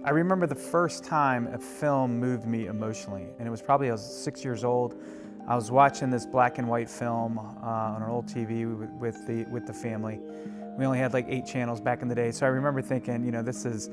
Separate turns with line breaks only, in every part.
I remember the first time a film moved me emotionally, and it was probably I was 6 years old. I was watching this black and white film on an old TV with the family. We only had like 8 channels back in the day, so I remember thinking, you know, this is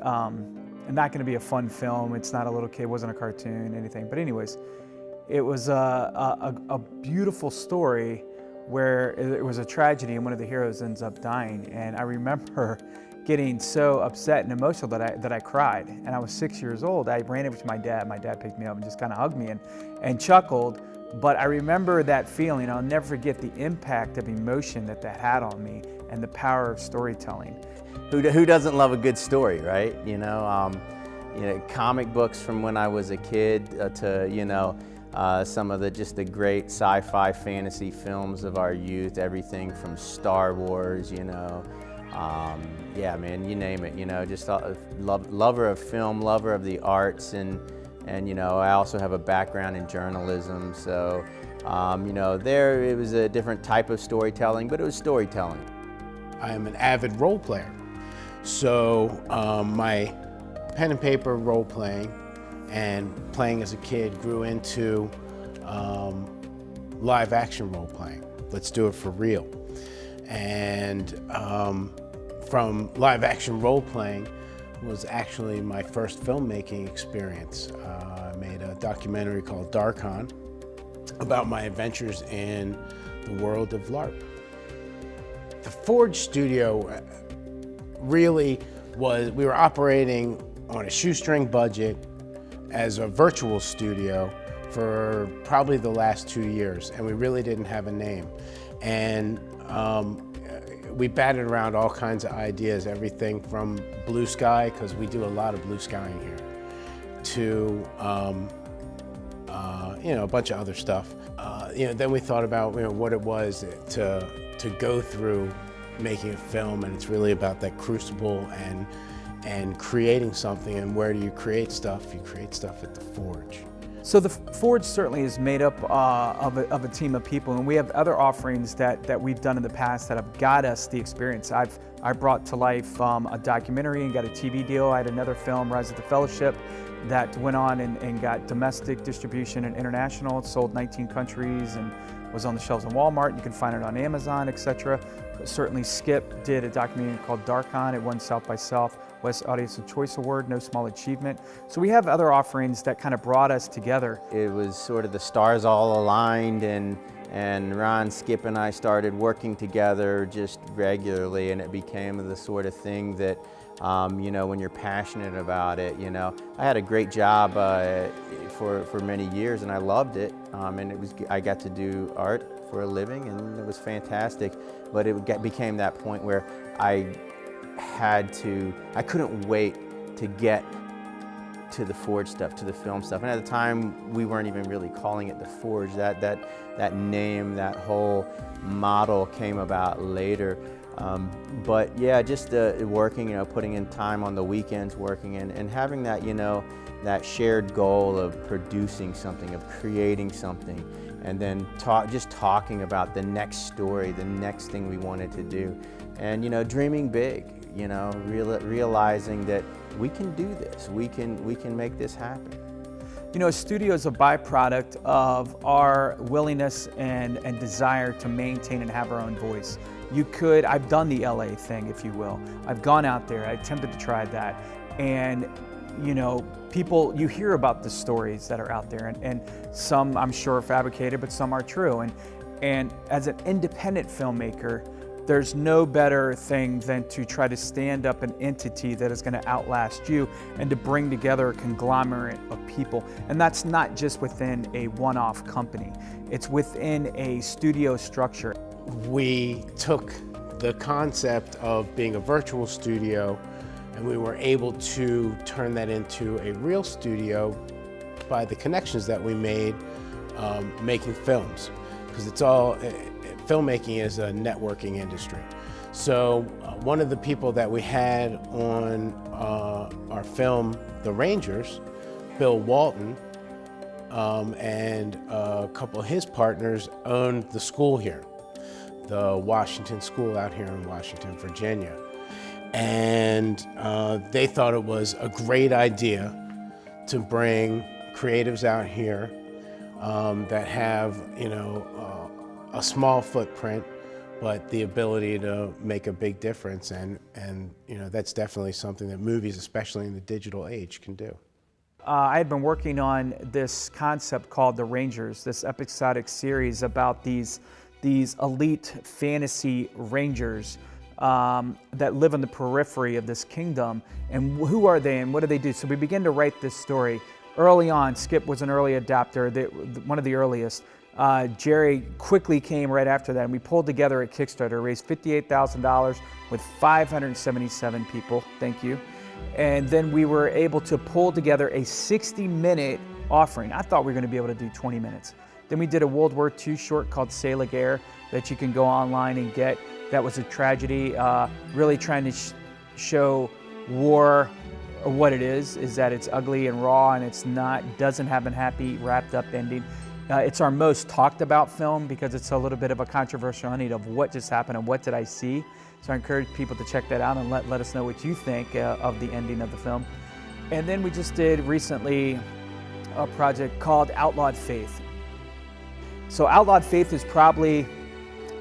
not going to be a fun film. It's not a little kid, it wasn't a cartoon, anything. But anyways, it was a beautiful story where it was a tragedy and one of the heroes ends up dying. And I remember getting so upset and emotional that I cried. And I was 6 years old. I ran over to my dad. My dad picked me up and just kind of hugged me and chuckled. But I remember that feeling. I'll never forget the impact of emotion that had on me and the power of storytelling.
Who doesn't love a good story, right? Comic books from when I was a kid to some of the great sci-fi fantasy films of our youth. Everything from Star Wars, yeah, man, you name it. Just a lover of film, lover of the arts, and I also have a background in journalism, so there it was a different type of storytelling, but it was storytelling.
I am an avid role player, so my pen and paper role playing and playing as a kid grew into live action role playing. Let's do it for real. And from live action role playing was actually my first filmmaking experience. I made a documentary called Darkon about my adventures in the world of LARP. The Forge Studio really was, we were operating on a shoestring budget as a virtual studio for probably the last 2 years, and we really didn't have a name. And we batted around all kinds of ideas, everything from blue sky, because we do a lot of blue skying here, to a bunch of other stuff. Then we thought about what it was to go through making a film, and it's really about that crucible and creating something. And where do you create stuff? You create stuff at the Forge.
So the Forge certainly is made up of a team of people, and we have other offerings that we've done in the past that have got us the experience. I brought to life a documentary and got a TV deal. I had another film, Rise of the Fellowship, that went on and got domestic distribution and international. It sold 19 countries and was on the shelves in Walmart. You can find it on Amazon, etc. Certainly Skip did a documentary called Darkon. It won South by Southwest Audience and Choice Award, no small achievement. So we have other offerings that kind of brought us together.
It was sort of the stars all aligned, and Ron, Skip, and I started working together just regularly, and it became the sort of thing that when you're passionate about it, I had a great job for many years, and I loved it, and I got to do art for a living, and it was fantastic. But it became that point where I couldn't wait to get to the Forge stuff, to the film stuff. And at the time, we weren't even really calling it the Forge. That name, that whole model came about later. But yeah, just working, putting in time on the weekends, working and having that, that shared goal of producing something, of creating something, and then just talking about the next story, the next thing we wanted to do, and dreaming big, realizing that we can do this, we can make this happen.
A studio is a byproduct of our willingness and desire to maintain and have our own voice. I've done the LA thing, if you will. I've gone out there, I attempted to try that, and people, you hear about the stories that are out there, and some I'm sure are fabricated, but some are true. And as an independent filmmaker, there's no better thing than to try to stand up an entity that is going to outlast you and to bring together a conglomerate of people. And that's not just within a one-off company. It's within a studio structure.
We took the concept of being a virtual studio, and we were able to turn that into a real studio by the connections that we made making films, because filmmaking is a networking industry. So one of the people that we had on our film, The Rangers, Bill Walton, and a couple of his partners owned the school here, the Washington School out here in Washington, Virginia. And they thought it was a great idea to bring creatives out here that have, a small footprint, but the ability to make a big difference. And that's definitely something that movies, especially in the digital age, can do.
I had been working on this concept called The Rangers, this episodic series about these elite fantasy rangers that live on the periphery of this kingdom. And who are they and what do they do? So we began to write this story. Early on, Skip was an early adopter, one of the earliest. Jerry quickly came right after that, and we pulled together a Kickstarter, raised $58,000 with 577 people, thank you. And then we were able to pull together a 60-minute offering. I thought we were going to be able to do 20 minutes. Then we did a World War II short called C'est la Guerre that you can go online and get. That was a tragedy, really trying to show war, what it is that it's ugly and raw, and doesn't have a happy wrapped up ending. It's our most talked about film because it's a little bit of a controversial ending of what just happened and what did I see. So I encourage people to check that out and let us know what you think of the ending of the film. And then we just did recently a project called Outlawed Faith. So Outlawed Faith is probably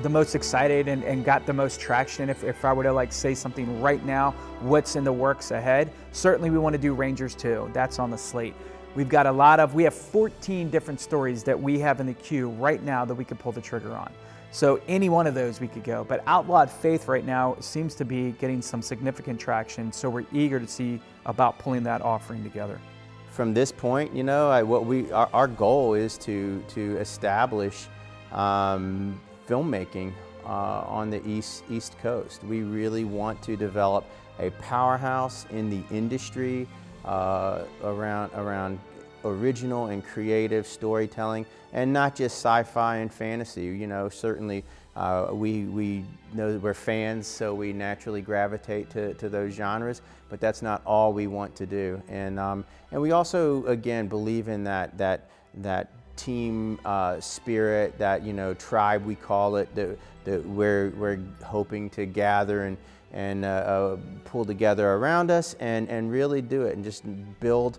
the most excited and got the most traction. If I were to say something right now, what's in the works ahead, certainly we want to do Rangers 2. That's on the slate. We have 14 different stories that we have in the queue right now that we could pull the trigger on. So any one of those we could go. But Outlawed Faith right now seems to be getting some significant traction, so we're eager to see about pulling that offering together.
From this point, our goal is to establish filmmaking on the East Coast. We really want to develop a powerhouse in the industry around original and creative storytelling, and not just sci-fi and fantasy. Certainly we know that we're fans, so we naturally gravitate to those genres, but that's not all we want to do. And we also, again, believe in that team spirit, that tribe, we call it, that we're hoping to gather and pull together around us and really do it and just build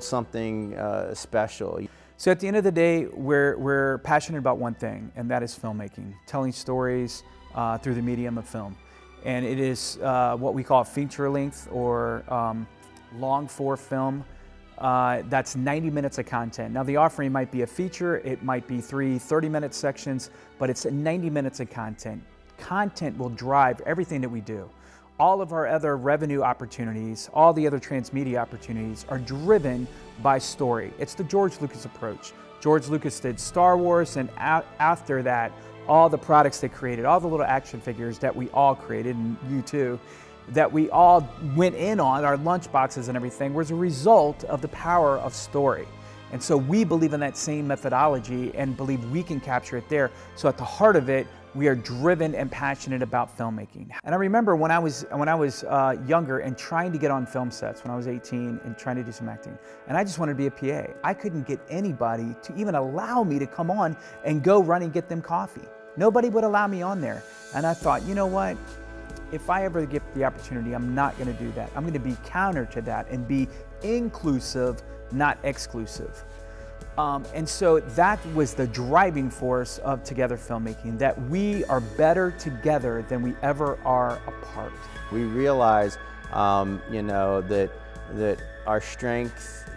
something special.
So at the end of the day, we're passionate about one thing, and that is filmmaking, telling stories through the medium of film. And it is what we call feature length or long form film. That's 90 minutes of content. Now the offering might be a feature, it might be 3 30-minute sections, but it's 90 minutes of content. Content will drive everything that we do. All of our other revenue opportunities, all the other transmedia opportunities are driven by story. It's the George Lucas approach. George Lucas did Star Wars, and after that, all the products they created, all the little action figures that we all created, and you too, that we all went in on, our lunch boxes and everything, was a result of the power of story. And so we believe in that same methodology and believe we can capture it there. So at the heart of it, we are driven and passionate about filmmaking. And I remember when I was younger and trying to get on film sets when I was 18 and trying to do some acting, and I just wanted to be a PA. I couldn't get anybody to even allow me to come on and go run and get them coffee. Nobody would allow me on there. And I thought, you know what? If I ever get the opportunity, I'm not going to do that. I'm going to be counter to that and be inclusive, not exclusive. And so that was the driving force of Together Filmmaking, that we are better together than we ever are apart.
We realize, that our strength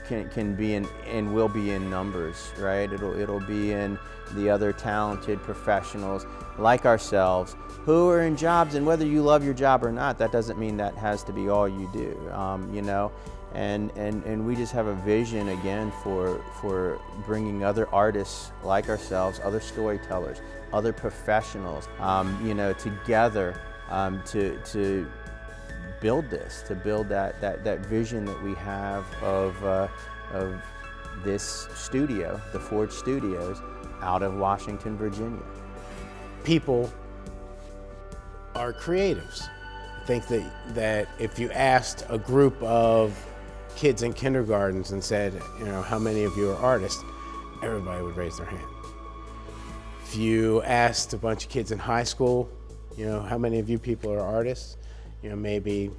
can be in and will be in numbers, right? It'll be in the other talented professionals like ourselves who are in jobs, and whether you love your job or not, that doesn't mean that has to be all you do, And we just have a vision, again, for bringing other artists like ourselves, other storytellers, other professionals, together to build this, to build that vision that we have of this studio, the Forge Studios, out of Washington, Virginia.
People are creatives. I think that if you asked a group of kids in kindergartens and said, how many of you are artists, everybody would raise their hand. If you asked a bunch of kids in high school, how many of you people are artists, maybe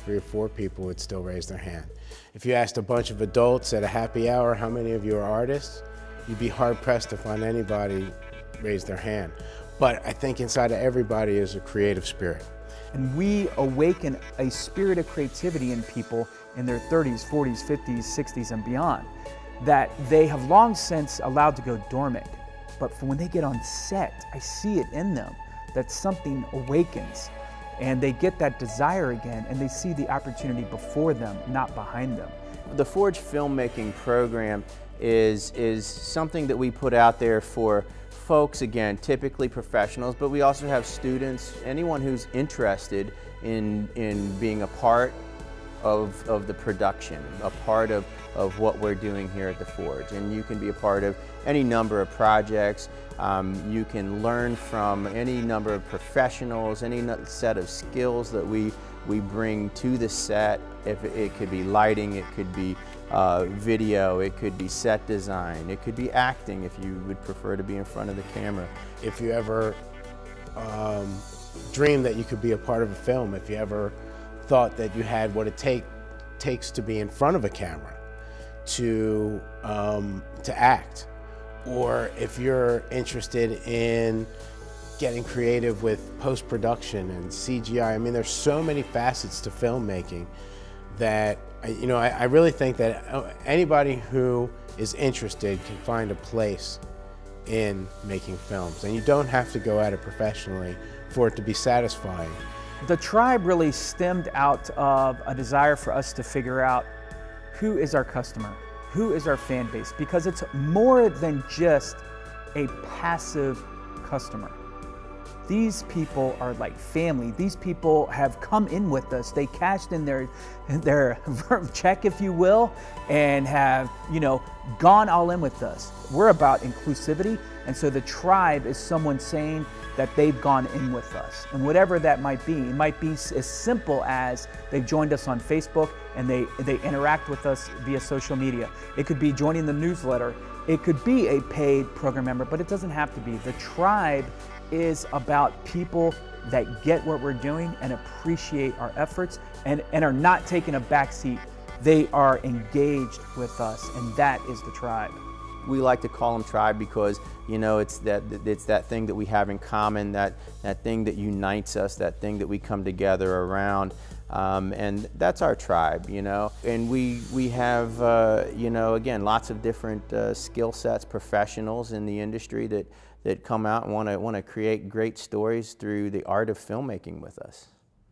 3 or 4 people would still raise their hand. If you asked a bunch of adults at a happy hour how many of you are artists, you'd be hard-pressed to find anybody raise their hand. But I think inside of everybody is a creative spirit.
And we awaken a spirit of creativity in people in their 30s, 40s, 50s, 60s, and beyond that they have long since allowed to go dormant. But for when they get on set, I see it in them, that something awakens and they get that desire again and they see the opportunity before them, not behind them.
The Forge filmmaking program is something that we put out there for folks, again, typically professionals, but we also have students, anyone who's interested in being a part of the production, a part of what we're doing here at the Forge. And you can be a part of any number of projects. You can learn from any number of professionals, any set of skills that we bring to the set. If it could be lighting, it could be video, it could be set design, it could be acting if you would prefer to be in front of the camera.
If you ever dreamed that you could be a part of a film, if you ever thought that you had what it takes to be in front of a camera, to act, or if you're interested in getting creative with post-production and CGI. I mean, there's so many facets to filmmaking that, I really think that anybody who is interested can find a place in making films. And you don't have to go at it professionally for it to be satisfying.
The tribe really stemmed out of a desire for us to figure out who is our customer, who is our fan base, because it's more than just a passive customer. These people are like family. These people have come in with us. They cashed in their check, if you will, and have, gone all in with us. We're about inclusivity, and so the tribe is someone saying that they've gone in with us. And whatever that might be, it might be as simple as they've joined us on Facebook and they interact with us via social media. It could be joining the newsletter. It could be a paid program member, but it doesn't have to be. The tribe is about people that get what we're doing and appreciate our efforts and are not taking a backseat. They are engaged with us, and that is the tribe.
We like to call them tribe because, it's that thing that we have in common, that thing that unites us, that thing that we come together around. And that's our tribe, And we have, again, lots of different skill sets, professionals in the industry that come out and want to create great stories through the art of filmmaking with us.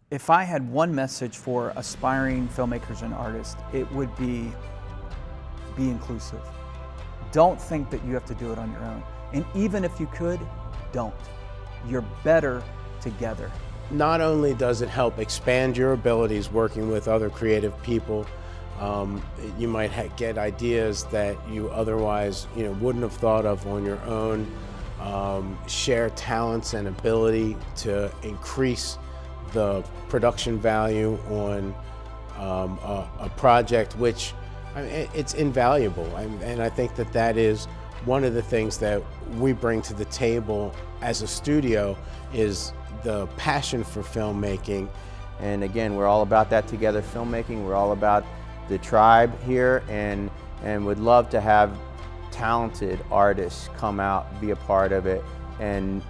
If I had one message for aspiring filmmakers and artists, it would be inclusive. Don't think that you have to do it on your own. And even if you could, don't. You're better together.
Not only does it help expand your abilities working with other creative people, you might get ideas that you otherwise wouldn't have thought of on your own. Share talents and ability to increase the production value on a project, which it's invaluable. And I think that is one of the things that we bring to the table as a studio is the passion for filmmaking.
And again, we're all about that together filmmaking. We're all about the tribe here and would love to have talented artists come out, be a part of it, and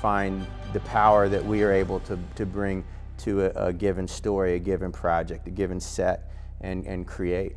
find the power that we are able to bring to a given story, a given project, a given set, and create.